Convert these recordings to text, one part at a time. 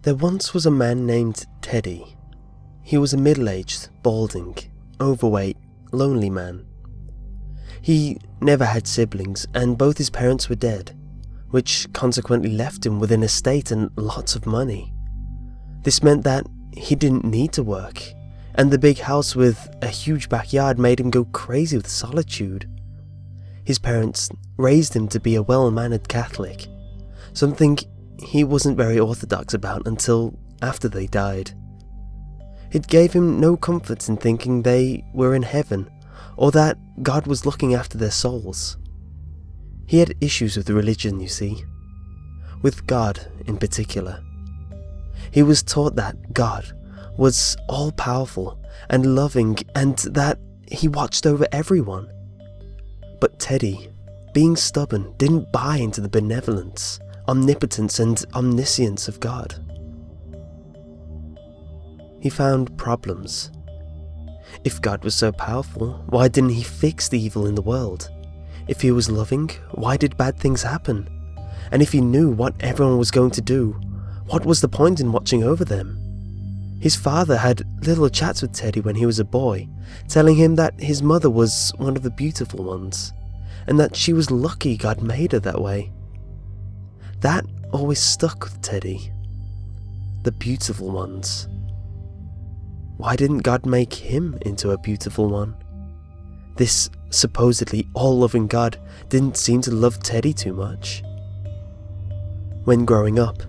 There once was a man named Teddy. He was a middle-aged, balding, overweight, lonely man. He never had siblings, and both his parents were dead, which consequently left him with an estate and lots of money. This meant that he didn't need to work, and the big house with a huge backyard made him go crazy with solitude. His parents raised him to be a well-mannered Catholic, something he wasn't very orthodox about until after they died. It gave him no comfort in thinking they were in heaven, or that God was looking after their souls. He had issues with religion, you see. With God in particular. He was taught that God was all-powerful and loving and that he watched over everyone. But Teddy, being stubborn, didn't buy into the benevolence, omnipotence and omniscience of God. He found problems. If God was so powerful, why didn't he fix the evil in the world? If he was loving, why did bad things happen? And if he knew what everyone was going to do, what was the point in watching over them? His father had little chats with Teddy when he was a boy, telling him that his mother was one of the beautiful ones, and that she was lucky God made her that way. That always stuck with Teddy. The beautiful ones. Why didn't God make him into a beautiful one? This supposedly all-loving God didn't seem to love Teddy too much. When growing up,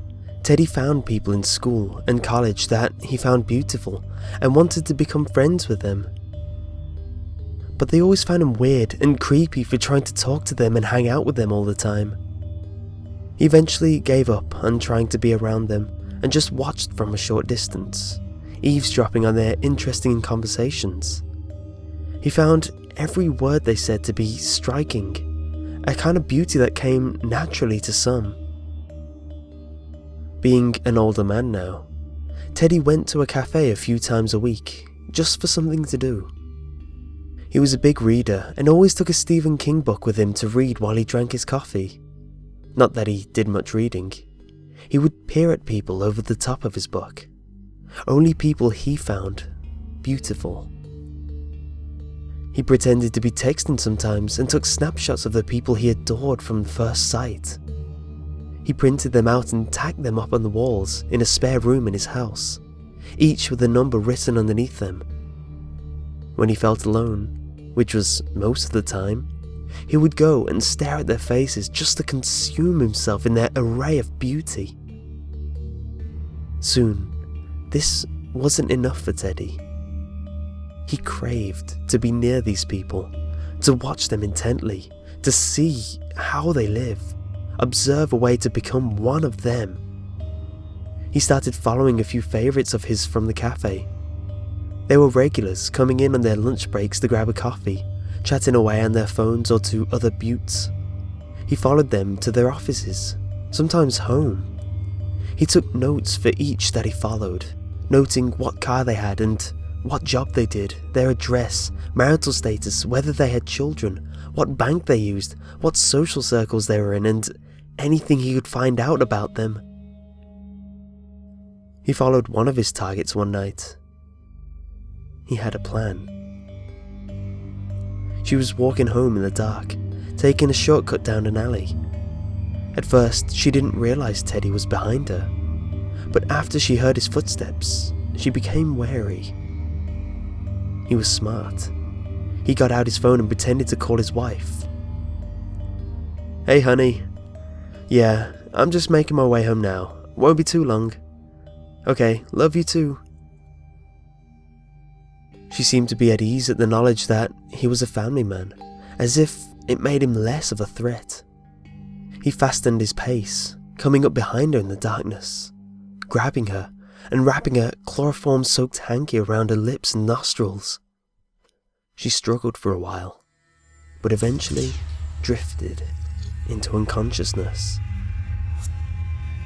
Teddy found people in school and college that he found beautiful and wanted to become friends with them. But they always found him weird and creepy for trying to talk to them and hang out with them all the time. He eventually gave up on trying to be around them and just watched from a short distance, eavesdropping on their interesting conversations. He found every word they said to be striking, a kind of beauty that came naturally to some. Being an older man now, Teddy went to a cafe a few times a week, just for something to do. He was a big reader and always took a Stephen King book with him to read while he drank his coffee. Not that he did much reading. He would peer at people over the top of his book. Only people he found beautiful. He pretended to be texting sometimes and took snapshots of the people he adored from first sight. He printed them out and tacked them up on the walls in a spare room in his house, each with a number written underneath them. When he felt alone, which was most of the time, he would go and stare at their faces just to consume himself in their array of beauty. Soon, this wasn't enough for Teddy. He craved to be near these people, to watch them intently, to see how they live, observe a way to become one of them. He started following a few favourites of his from the cafe. They were regulars coming in on their lunch breaks to grab a coffee, chatting away on their phones or to other buttes. He followed them to their offices, sometimes home. He took notes for each that he followed, noting what car they had and what job they did, their address, marital status, whether they had children, what bank they used, what social circles they were in, and anything he could find out about them. He followed one of his targets one night. He had a plan. She was walking home in the dark, taking a shortcut down an alley. At first, she didn't realize Teddy was behind her, but after she heard his footsteps, she became wary. He was smart. He got out his phone and pretended to call his wife. "Hey honey. Yeah, I'm just making my way home now. Won't be too long. Okay, love you too." She seemed to be at ease at the knowledge that he was a family man, as if it made him less of a threat. He fastened his pace, coming up behind her in the darkness, grabbing her and wrapping a chloroform-soaked hanky around her lips and nostrils. She struggled for a while, but eventually drifted into unconsciousness.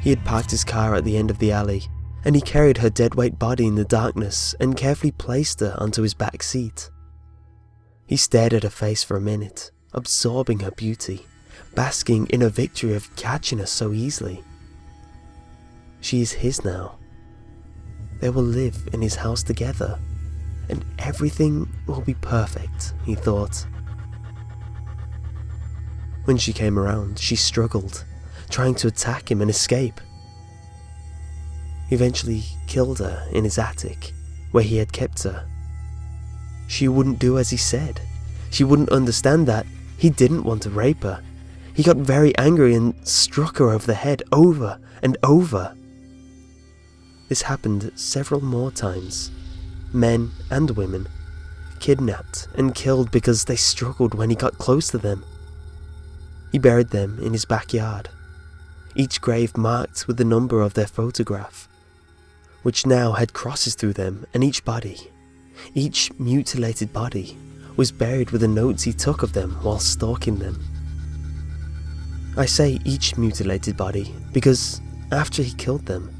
He had parked his car at the end of the alley, and he carried her dead-weight body in the darkness and carefully placed her onto his back seat. He stared at her face for a minute, absorbing her beauty, basking in a victory of catching her so easily. She is his now, They will live in his house together, and everything will be perfect, he thought. When she came around, she struggled, trying to attack him and escape. He eventually killed her in his attic, where he had kept her. She wouldn't do as he said. She wouldn't understand that he didn't want to rape her. He got very angry and struck her over the head over and over. This happened several more times. Men and women kidnapped and killed because they struggled when he got close to them. He buried them in his backyard, each grave marked with the number of their photograph, which now had crosses through them, and each mutilated body, was buried with the notes he took of them while stalking them. I say each mutilated body because after he killed them,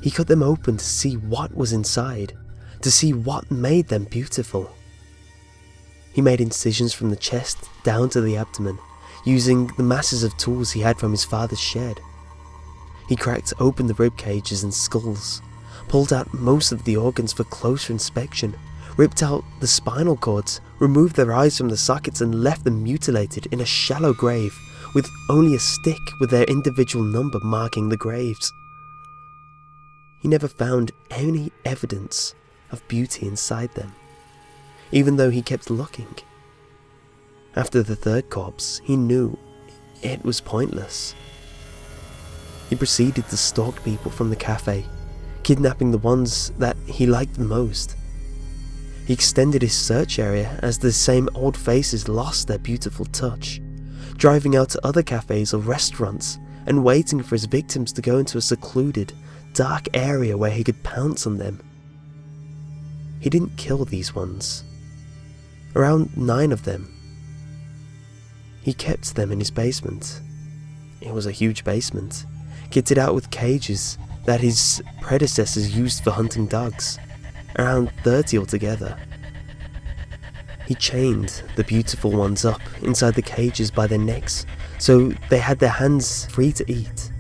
he cut them open to see what was inside, to see what made them beautiful. He made incisions from the chest down to the abdomen, using the masses of tools he had from his father's shed. He cracked open the rib cages and skulls, pulled out most of the organs for closer inspection, ripped out the spinal cords, removed their eyes from the sockets and left them mutilated in a shallow grave with only a stick with their individual number marking the graves. He never found any evidence of beauty inside them, even though he kept looking. After the third corpse, he knew it was pointless. He proceeded to stalk people from the cafe, kidnapping the ones that he liked the most. He extended his search area as the same old faces lost their beautiful touch, driving out to other cafes or restaurants and waiting for his victims to go into a secluded, dark area where he could pounce on them. He didn't kill these ones. Around 9 of them. He kept them in his basement. It was a huge basement, kitted out with cages that his predecessors used for hunting dogs, around 30 altogether. He chained the beautiful ones up inside the cages by their necks so they had their hands free to eat.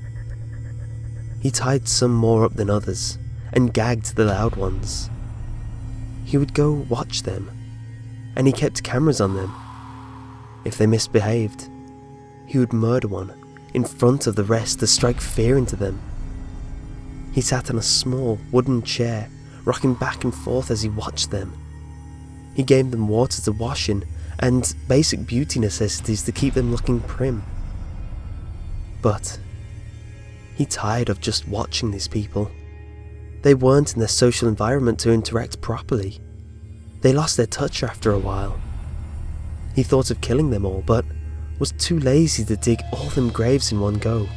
He tied some more up than others and gagged the loud ones. He would go watch them, and he kept cameras on them. If they misbehaved, he would murder one in front of the rest to strike fear into them. He sat on a small wooden chair, rocking back and forth as he watched them. He gave them water to wash in and basic beauty necessities to keep them looking prim. But he tired of just watching these people. They weren't in their social environment to interact properly. They lost their touch after a while. He thought of killing them all, but was too lazy to dig all them graves in one go.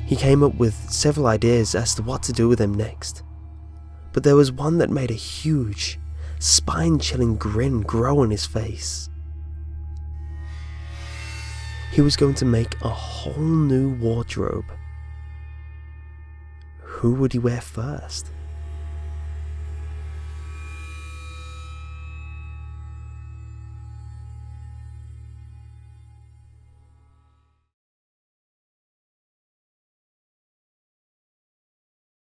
He came up with several ideas as to what to do with them next, but there was one that made a huge, spine-chilling grin grow on his face. He was going to make a whole new wardrobe. Who would he wear first?